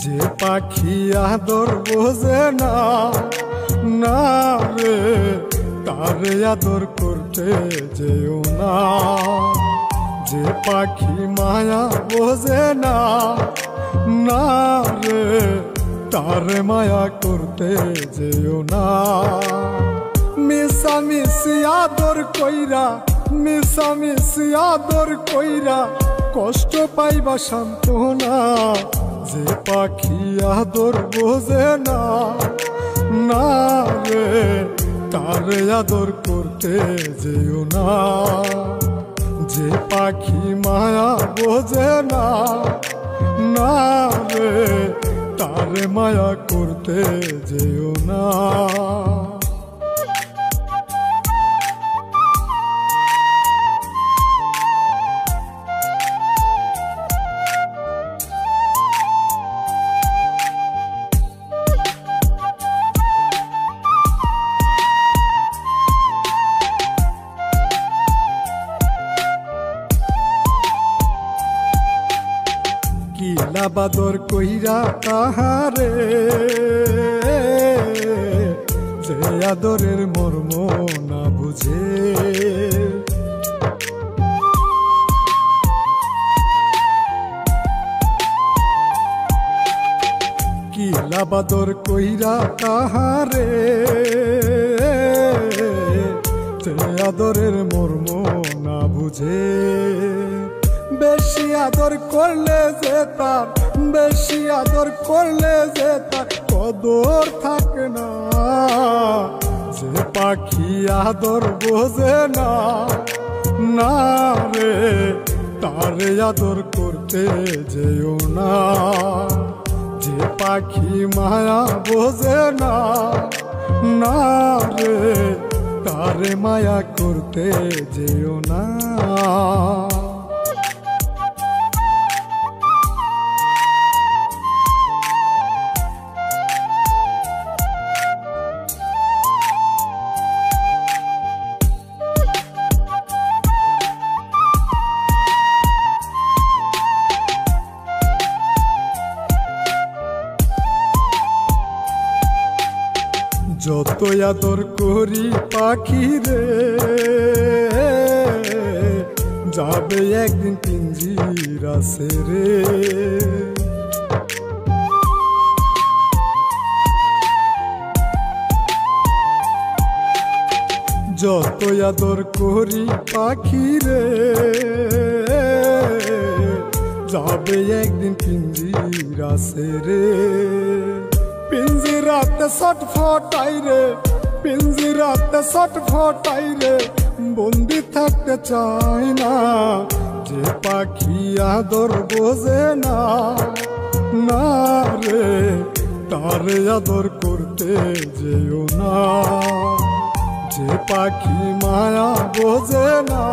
যে পাখি আদর বোঝে না না রে, তারে আদর করতে যেও না। যে পাখি মায়া বোঝে না না রে, তারে মায়া করতে যেও না। মিশামিশি আদর কইরা, মিশামিশি আদর কইরা কষ্ট পাইবা সান্ত্বনা। যে পাখি আদর বোঝে না না রে, তারে আদর করতে যেও না। যে পাখি মায়া বোঝে না না রে, তারে মায়া করতে যেও না। কিলা বাদর কইরা তাহারে, যে আদরের মর্ম না বুঝে। কিলা বাদর কইরা তাহারে, যে আদরের মর্ম না বুঝে। বেশি আদর করলে যে তার, বেশি আদর করলে যে তার কদর থাকে না। যে পাখি আদর বোঝে না না রে, তারে আদর করতে যেও না। যে পাখি মায়া বোঝে না না রে, তারে মায়া করতে যেও না। যত আদর করি পাখি রে, যাবে একদিন পিঞ্জিরা ছেড়ে। যত আদর করি পাখি রে, যাবে একদিন পিঞ্জিরা ছেড়ে। পিঞ্জিরাতে ছটফটাই রে, পিঞ্জিরাতে ছটফটাই রে, বন্দি থাকতে চাই না। যে পাখি আদর বোঝে না না রে, তারে আদর করতে যেও না। যে পাখি মায়া বোঝে না